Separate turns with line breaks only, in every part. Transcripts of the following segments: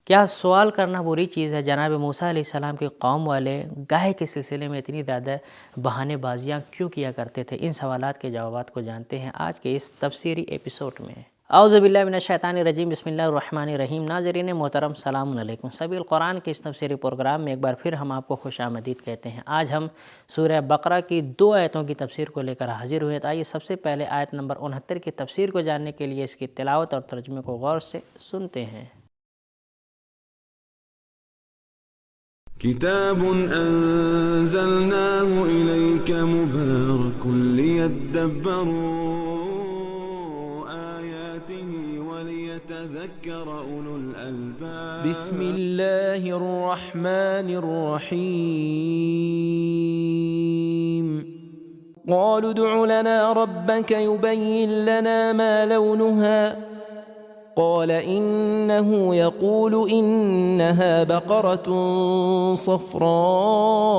کیا سوال کرنا بری چیز ہے؟ جناب موسیٰ علیہ السلام کی قوم والے گائے کے سلسلے میں اتنی زیادہ بہانے بازیاں کیوں کیا کرتے تھے؟ ان سوالات کے جوابات کو جانتے ہیں آج کے اس تفسیری ایپیسوڈ میں۔ اعوذ باللہ من الشیطان الرجیم، بسم اللہ الرحمن الرحیم۔ ناظرین محترم، سلام علیکم۔ سبیل قرآن کے اس تفسیری پروگرام میں ایک بار پھر ہم آپ کو خوش آمدید کہتے ہیں۔ آج ہم سورہ بقرہ کی 2 آیتوں کی تفسیر کو لے کر حاضر ہوئے۔ آئیے سب سے پہلے آیت نمبر 69 کی تفسیر کو جاننے کے لیے اس کی تلاوت اور ترجمے کو غور سے سنتے ہیں۔
كتاب أنزلناه إليك مبارك ليدبروا آياته وليتذكر أولو الألباب
بسم الله الرحمن الرحيم قالوا ادع لنا ربك يبين لنا ما لونها قال إنه يقول إنها بقرة صفراء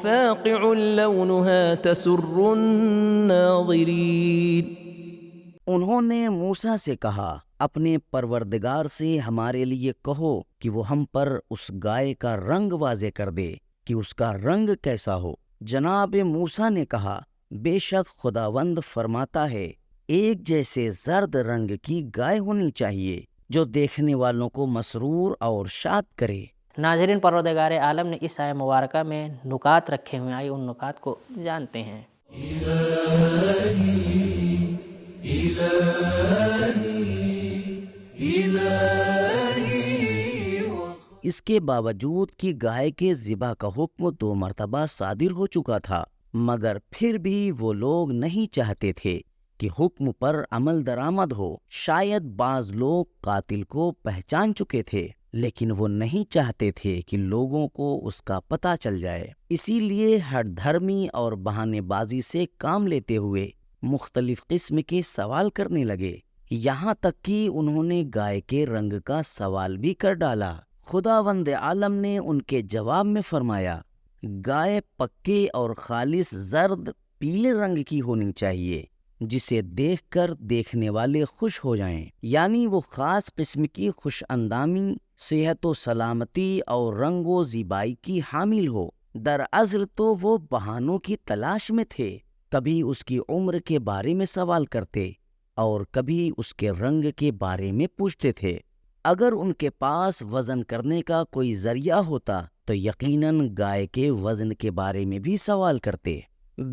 فاقع لونها تسر الناظرين۔
انہوں نے موسیٰ سے کہا، اپنے پروردگار سے ہمارے لیے کہو کہ وہ ہم پر اس گائے کا رنگ واضح کر دے کہ اس کا رنگ کیسا ہو۔ جناب موسیٰ نے کہا، بے شک خداوند فرماتا ہے ایک جیسے زرد رنگ کی گائے ہونی چاہیے جو دیکھنے والوں کو مسرور اور شاد کرے۔
ناظرین، پروردگار عالم نے اس آیہ مبارکہ میں نکات رکھے ہوئے، آئیے ان نکات کو جانتے ہیں۔
اس کے باوجود کہ گائے کے ذبح کا حکم 2 مرتبہ صادر ہو چکا تھا، مگر پھر بھی وہ لوگ نہیں چاہتے تھے کہ حکم پر عمل درآمد ہو۔ شاید بعض لوگ قاتل کو پہچان چکے تھے، لیکن وہ نہیں چاہتے تھے کہ لوگوں کو اس کا پتہ چل جائے، اسی لیے ہر دھرمی اور بہانے بازی سے کام لیتے ہوئے مختلف قسم کے سوال کرنے لگے، یہاں تک کہ انہوں نے گائے کے رنگ کا سوال بھی کر ڈالا۔ خداوند عالم نے ان کے جواب میں فرمایا، گائے پکے اور خالص زرد پیلے رنگ کی ہونی چاہیے جسے دیکھ کر دیکھنے والے خوش ہو جائیں، یعنی وہ خاص قسم کی خوش اندامی، صحت و سلامتی اور رنگ و زیبائی کی حامل ہو۔ دراصل تو وہ بہانوں کی تلاش میں تھے، کبھی اس کی عمر کے بارے میں سوال کرتے اور کبھی اس کے رنگ کے بارے میں پوچھتے تھے۔ اگر ان کے پاس وزن کرنے کا کوئی ذریعہ ہوتا تو یقیناً گائے کے وزن کے بارے میں بھی سوال کرتے۔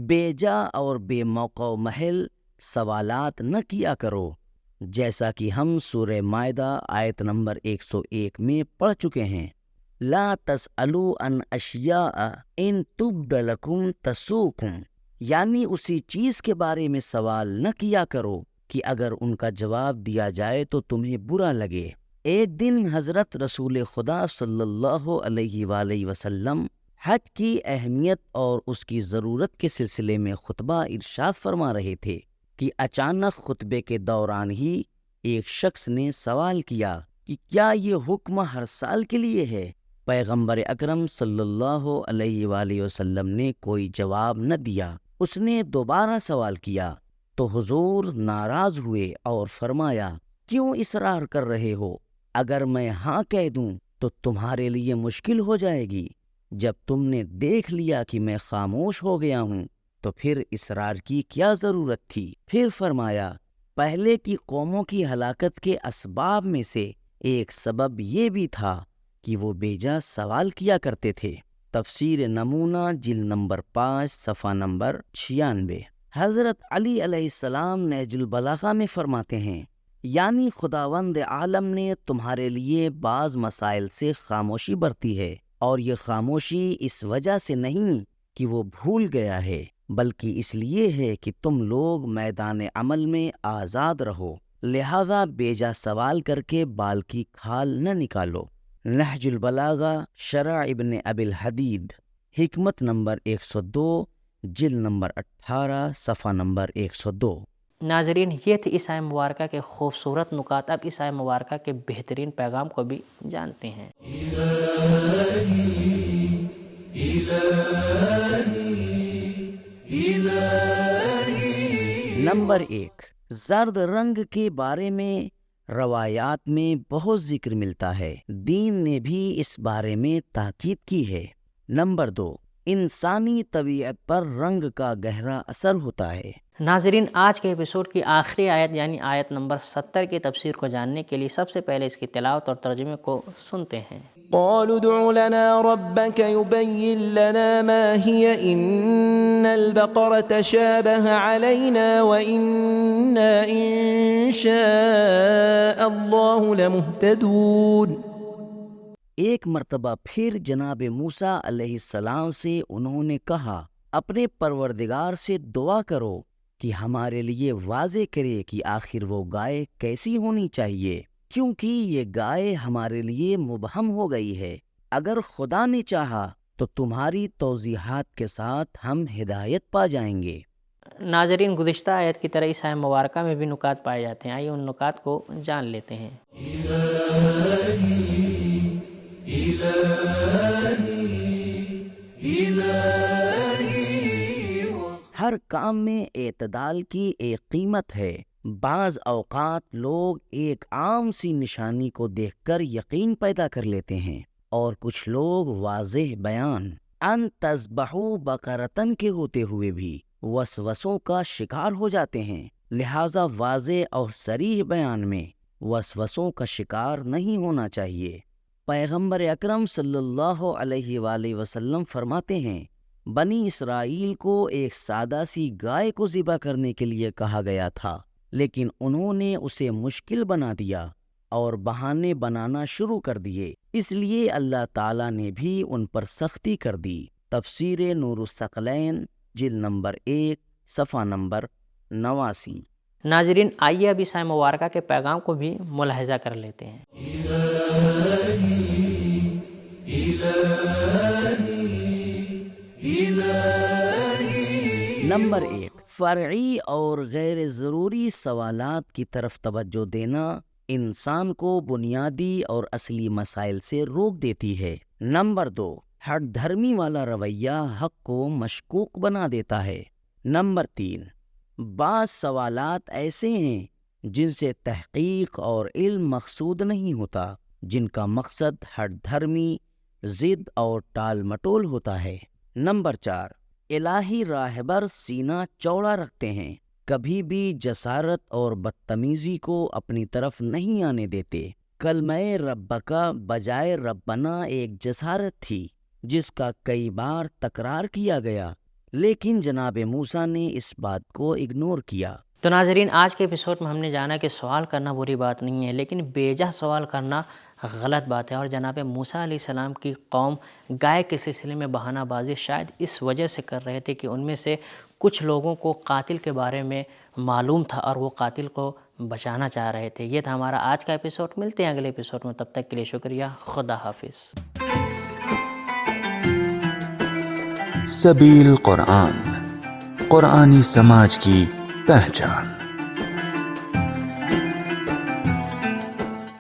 بے جا اور بے موقع و محل سوالات نہ کیا کرو، جیسا کہ ہم سورہ مائدہ آیت نمبر 101 میں پڑھ چکے ہیں، لا تسألوا عن اشیاء ان تبد لکم تسؤکم، یعنی اسی چیز کے بارے میں سوال نہ کیا کرو کہ اگر ان کا جواب دیا جائے تو تمہیں برا لگے۔ ایک دن حضرت رسول خدا صلی اللہ علیہ وآلہ وسلم حج کی اہمیت اور اس کی ضرورت کے سلسلے میں خطبہ ارشاد فرما رہے تھے کہ اچانک خطبے کے دوران ہی ایک شخص نے سوال کیا کہ کیا یہ حکم ہر سال کے لیے ہے؟ پیغمبر اکرم صلی اللہ علیہ وآلہ وسلم نے کوئی جواب نہ دیا۔ اس نے دوبارہ سوال کیا تو حضور ناراض ہوئے اور فرمایا، کیوں اصرار کر رہے ہو؟ اگر میں ہاں کہہ دوں تو تمہارے لیے مشکل ہو جائے گی، جب تم نے دیکھ لیا کہ میں خاموش ہو گیا ہوں تو پھر اصرار کی کیا ضرورت تھی؟ پھر فرمایا، پہلے کی قوموں کی ہلاکت کے اسباب میں سے ایک سبب یہ بھی تھا کہ وہ بیجا سوال کیا کرتے تھے۔ تفسیر نمونہ جلد نمبر 5 صفحہ نمبر 96۔ حضرت علی علیہ السلام نہج البلاغہ میں فرماتے ہیں، یعنی خداوند عالم نے تمہارے لیے بعض مسائل سے خاموشی برتی ہے، اور یہ خاموشی اس وجہ سے نہیں کہ وہ بھول گیا ہے، بلکہ اس لیے ہے کہ تم لوگ میدان عمل میں آزاد رہو، لہذا بیجا سوال کر کے بال کی کھال نہ نکالو۔ نہج البلاغہ شرح ابن ابی الحدید، حکمت نمبر 102 جلد نمبر 18 صفحہ نمبر 102۔
ناظرین، یہ تھے اس آیہ مبارکہ کے خوبصورت نکات۔ اب اس آیہ مبارکہ کے بہترین پیغام کو بھی جانتے ہیں۔
نمبر 1، زرد رنگ کے بارے میں روایات میں بہت ذکر ملتا ہے، دین نے بھی اس بارے میں تاکید کی ہے۔ نمبر 2، انسانی طبیعت پر رنگ کا گہرا اثر ہوتا ہے۔
ناظرین، آج کے ایپیسوڈ کی آخری آیت یعنی آیت نمبر 70 کی تفسیر کو جاننے کے لیے سب سے پہلے اس کی تلاوت اور ترجمے کو سنتے ہیں۔
قالوا ادع لنا ربك يبين لنا ما هي إن البقرة تشابه علينا وإنا إن شاء الله لمهتدون۔
ایک مرتبہ پھر جناب موسیٰ علیہ السلام سے انہوں نے کہا، اپنے پروردگار سے دعا کرو کہ ہمارے لیے واضح کرے کہ آخر وہ گائے کیسی ہونی چاہیے، کیونکہ یہ گائے ہمارے لیے مبہم ہو گئی ہے۔ اگر خدا نے چاہا تو تمہاری توضیحات کے ساتھ ہم ہدایت پا جائیں گے۔
ناظرین، گزشتہ آیت کی طرح اس آیت مبارکہ میں بھی نکات پائے جاتے ہیں، آئیے ان نکات کو جان لیتے ہیں۔
ہر کام میں اعتدال کی ایک قیمت ہے۔ بعض اوقات لوگ ایک عام سی نشانی کو دیکھ کر یقین پیدا کر لیتے ہیں، اور کچھ لوگ واضح بیان ان تذبحوا بقرۃ کے ہوتے ہوئے بھی وسوسوں کا شکار ہو جاتے ہیں۔ لہٰذا واضح اور صریح بیان میں وسوسوں کا شکار نہیں ہونا چاہیے۔ پیغمبر اکرم صلی اللہ علیہ وآلہ وسلم فرماتے ہیں، بنی اسرائیل کو ایک سادہ سی گائے کو ذبح کرنے کے لیے کہا گیا تھا، لیکن انہوں نے اسے مشکل بنا دیا اور بہانے بنانا شروع کر دیے، اس لیے اللہ تعالیٰ نے بھی ان پر سختی کر دی۔ تفسیر نور الثقلین جلد نمبر 1 صفحہ نمبر 89۔
ناظرین، آئیے اب اس آیت مبارکہ کے پیغام کو بھی ملاحظہ کر لیتے ہیں۔
نمبر 1، فرعی اور غیر ضروری سوالات کی طرف توجہ دینا انسان کو بنیادی اور اصلی مسائل سے روک دیتی ہے۔ نمبر 2، ہٹ دھرمی والا رویہ حق کو مشکوک بنا دیتا ہے۔ نمبر 3، بعض سوالات ایسے ہیں جن سے تحقیق اور علم مقصود نہیں ہوتا، جن کا مقصد ہٹ دھرمی، ضد اور ٹال مٹول ہوتا ہے۔ نمبر 4، الہی راہبر سینہ چوڑا رکھتے ہیں، کبھی بھی جسارت اور بدتمیزی کو اپنی طرف نہیں آنے دیتے۔ کلمہ ربکا بجائے ربنا ایک جسارت تھی جس کا کئی بار تکرار کیا گیا، لیکن جناب موسیٰ نے اس بات کو اگنور کیا۔
تو ناظرین، آج کے ایپیسوڈ میں ہم نے جانا کہ سوال کرنا بری بات نہیں ہے، لیکن بیجا سوال کرنا غلط بات ہے، اور جناب موسیٰ علیہ السلام کی قوم گائے کے سلسلے میں بہانہ بازی شاید اس وجہ سے کر رہے تھے کہ ان میں سے کچھ لوگوں کو قاتل کے بارے میں معلوم تھا اور وہ قاتل کو بچانا چاہ رہے تھے۔ یہ تھا ہمارا آج کا ایپیسوڈ، ملتے ہیں اگلے ایپیسوڈ میں، تب تک کے لیے شکریہ، خدا حافظ۔
سبیل قرآن، قرآنی سماج کی پہچان۔